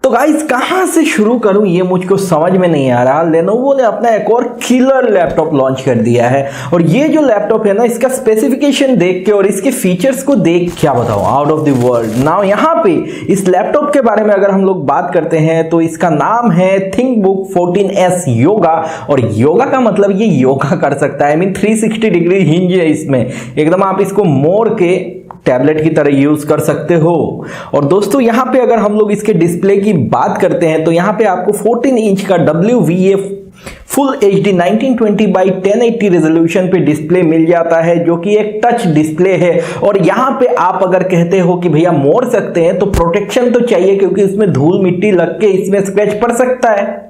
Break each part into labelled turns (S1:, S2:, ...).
S1: तो गाइस कहां से शुरू करूं ये मुझको समझ में नहीं आ रहा। लेनोवो ने अपना एक और किलर लैपटॉप लॉन्च कर दिया है और ये जो लैपटॉप है ना, इसका स्पेसिफिकेशन देख के और इसके फीचर्स को देख क्या बताऊं, out of the world. Now यहाँ पे इस लैपटॉप के बारे में अगर हम लोग बात करते हैं तो इसका नाम है थिंकबुक 14S योगा। और योगा का मतलब ये योगा कर सकता है, 360 डिग्री हिंज है इसमें, एकदम आप इसको मोड़ के टैबलेट की तरह यूज कर सकते हो। और दोस्तों यहाँ पे अगर हम लोग इसके डिस्प्ले की बात करते हैं तो यहाँ पे आपको 14 इंच का WVA full HD 1920x1080 resolution पे डिस्प्ले मिल जाता है, जो कि एक टच डिस्प्ले है। और यहाँ पे आप अगर कहते हो कि भैया मोड़ सकते हैं तो प्रोटेक्शन तो चाहिए, क्योंकि इसमें धूल मिट्टी लग के इसमें स्क्रैच पड़ सकता है।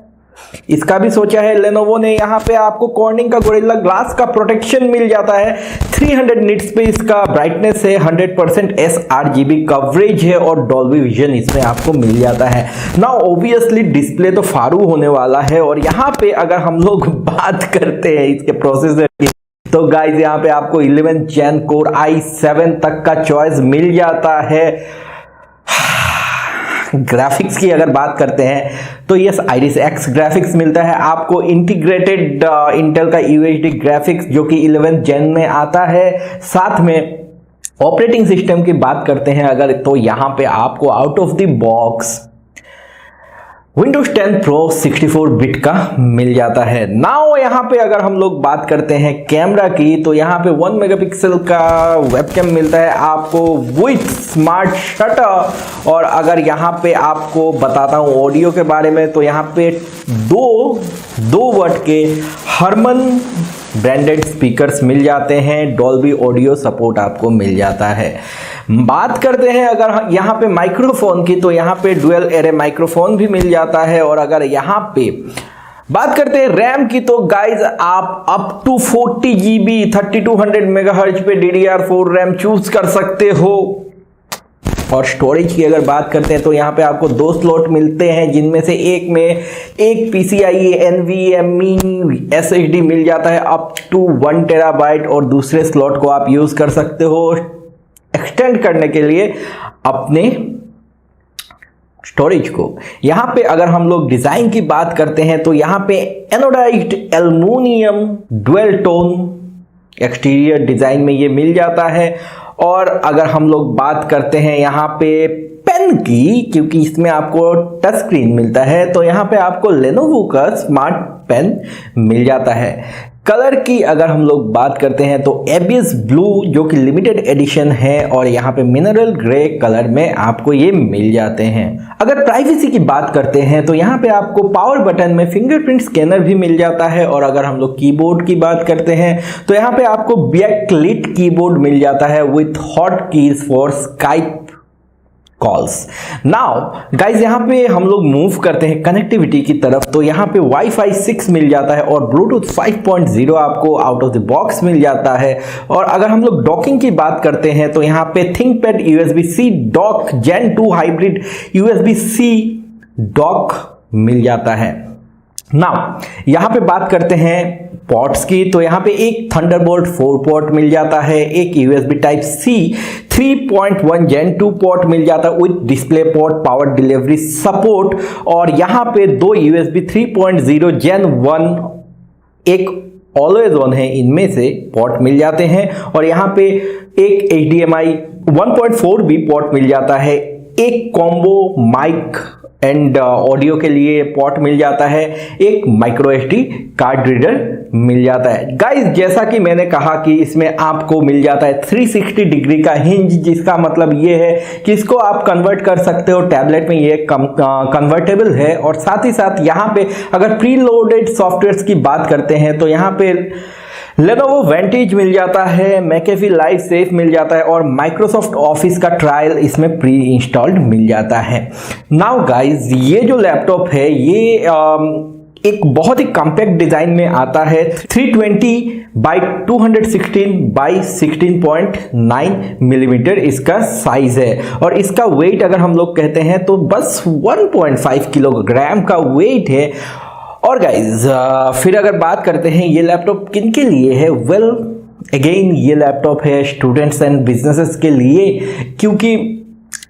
S1: इसका भी सोचा है लेनोवो ने। यहाँ पे आपको कॉर्निंग का गोरिल्ला ग्लास का प्रोटेक्शन मिल जाता है। 300 निट्स पे इसका ब्राइटनेस है, 100% sRGB कवरेज है और डॉल्बी विजन इसमें आपको मिल जाता है। नाउ ऑब्वियसली डिस्प्ले तो फारू होने वाला है। और यहाँ पे अगर हम लोग बात करते हैं इसके प्रोसेसर की, तो गाइस यहाँ पे आपको 11th Gen Core i7 तक का चॉइस मिल जाता है। ग्राफिक्स की अगर बात करते हैं तो यस, आइरिस एक्स ग्राफिक्स मिलता है आपको, इंटीग्रेटेड इंटेल का UHD ग्राफिक्स जो कि 11th Gen में आता है। साथ में ऑपरेटिंग सिस्टम की बात करते हैं अगर, तो यहाँ पे आपको out of the box Windows 10 Pro 64 bit का मिल जाता है। नाउ यहाँ पे अगर हम लोग बात करते हैं कैमरा की, तो यहाँ पे 1 मेगापिक्सल का वेबकैम मिलता है आपको विथ स्मार्ट शटर। और अगर यहाँ पे आपको बताता हूँ ऑडियो के बारे में, तो यहाँ पे दो वाट के हरमन ब्रांडेड स्पीकर्स मिल जाते हैं, डॉल्बी ऑडियो सपोर्ट आपको मिल जाता है। बात करते हैं अगर यहाँ पे माइक्रोफोन की, तो यहाँ पे डुअल एरे माइक्रोफोन भी मिल जाता है। और अगर यहाँ पे बात करते हैं रैम की, तो गाइज आप अप टू 40 GB 3200 मेगाहर्ट्ज पे DDR4 रैम चूज कर सकते हो। और स्टोरेज की अगर बात करते हैं तो यहाँ पे आपको 2 स्लॉट मिलते हैं, जिनमें से एक में एक PCIe NVMe SSD मिल जाता है अप टू 1 TB, और दूसरे स्लॉट को आप यूज कर सकते हो एक्सटेंड करने के लिए अपने स्टोरेज को। यहाँ पे अगर हम लोग डिजाइन की बात करते हैं तो यहाँ पे anodized aluminium dual tone exterior design में ये मिल जाता है। और अगर हम लोग बात करते हैं यहाँ पे पेन की, क्योंकि इसमें आपको टच स्क्रीन मिलता है, तो यहाँ पे आपको लेनोवो का स्मार्ट पेन मिल जाता है। कलर की अगर हम लोग बात करते हैं तो एबियस ब्लू जो कि लिमिटेड एडिशन है, और यहाँ पे मिनरल ग्रे कलर में आपको ये मिल जाते हैं। अगर प्राइवेसी की बात करते हैं तो यहाँ पे आपको पावर बटन में फिंगरप्रिंट स्कैनर भी मिल जाता है। और अगर हम लोग कीबोर्ड की बात करते हैं तो यहाँ पे आपको बैकलिट कीबोर्ड मिल जाता है with hot keys for Skype calls. Now guys यहाँ पे हम लोग मूव करते हैं कनेक्टिविटी की तरफ, तो यहाँ पे वाईफाई 6 मिल जाता है और ब्लूटूथ 5.0 आपको आउट ऑफ द बॉक्स मिल जाता है। और अगर हम लोग डॉकिंग की बात करते हैं तो यहाँ पे ThinkPad USB-C dock Gen 2 hybrid USB-C dock मिल जाता है। नाउ यहाँ पे बात करते हैं पोर्ट्स की, तो यहाँ पे एक थंडरबोल्ट 4 पोर्ट मिल जाता है, एक USB Type-C 3.1 Gen 2 पोर्ट मिल जाता है with display port power delivery support. और यहाँ पे 2 USB 3.0 Gen 1 एक ऑलवेज ऑन है, इनमें से पोर्ट मिल जाते हैं। और यहाँ पे एक HDMI 1.4 भी पोर्ट मिल जाता है, एक कॉम्बो माइक एंड ऑडियो के लिए पोर्ट मिल जाता है, एक माइक्रो SD कार्ड रीडर मिल जाता है। गाइस जैसा कि मैंने कहा कि इसमें आपको मिल जाता है 360 डिग्री का हिंज, जिसका मतलब ये है कि इसको आप कन्वर्ट कर सकते हो टैबलेट में, ये कन्वर्टेबल है। और साथ ही साथ यहाँ पे अगर प्री लोडेड सॉफ्टवेयर की बात करते हैं तो यहाँ पे लेनोवो वेंटेज मिल जाता है, मैकेफी लाइव सेफ मिल जाता है, और माइक्रोसॉफ्ट ऑफिस का ट्रायल इसमें प्री इंस्टॉल्ड मिल जाता है। नाउ गाइज ये जो लैपटॉप है ये एक बहुत ही कॉम्पैक्ट डिजाइन में आता है। 320x216x16.9 मिलीमीटर इसका साइज है। और इसका वेट अगर हम लोग कहते हैं तो बस 1.5 किलोग्राम का वेट है। और गाइज फिर अगर बात करते हैं ये लैपटॉप किन के लिए है, वेल अगेन ये लैपटॉप है स्टूडेंट्स एंड बिजनेसेस के लिए, क्योंकि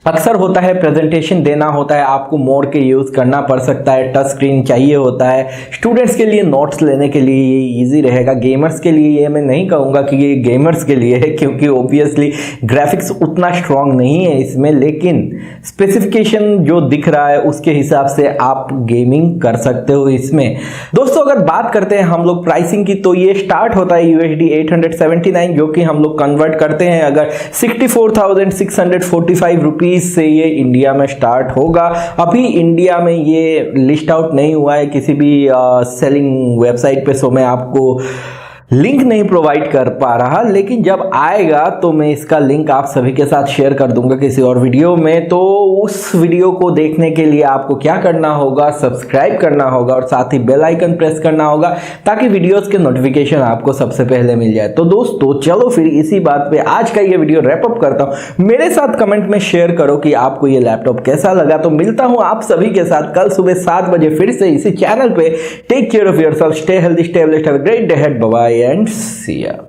S1: अक्सर होता है प्रेजेंटेशन देना होता है, आपको मोड के यूज़ करना पड़ सकता है, टच स्क्रीन चाहिए होता है। स्टूडेंट्स के लिए नोट्स लेने के लिए ये इजी रहेगा। गेमर्स के लिए ये मैं नहीं कहूँगा कि ये गेमर्स के लिए है, क्योंकि ऑब्वियसली ग्राफिक्स उतना स्ट्रांग नहीं है इसमें, लेकिन स्पेसिफिकेशन जो दिख रहा है उसके हिसाब से आप गेमिंग कर सकते हो इसमें। दोस्तों अगर बात करते हैं हम लोग प्राइसिंग की, तो ये स्टार्ट होता है USD 879, जो कि हम लोग कन्वर्ट करते हैं अगर 64,645 रुपीज से ये इंडिया में स्टार्ट होगा। अभी इंडिया में ये लिस्ट आउट नहीं हुआ है किसी भी सेलिंग वेबसाइट पे, सो मैं आपको लिंक नहीं प्रोवाइड कर पा रहा, लेकिन जब आएगा तो मैं इसका लिंक आप सभी के साथ शेयर कर दूंगा किसी और वीडियो में। तो उस वीडियो को देखने के लिए आपको क्या करना होगा, सब्सक्राइब करना होगा और साथ ही बेल आइकन प्रेस करना होगा, ताकि वीडियोस के नोटिफिकेशन आपको सबसे पहले मिल जाए। तो दोस्तों चलो फिर इसी बात पे आज का ये वीडियो रैप अप करता हूं। मेरे साथ कमेंट में शेयर करो कि आपको ये लैपटॉप कैसा लगा। तो मिलता हूं आप सभी के साथ कल सुबह 7 बजे फिर से इसी चैनल पे। Take care of yourself, stay healthy, stay blessed, have a great day ahead, bye bye and see या।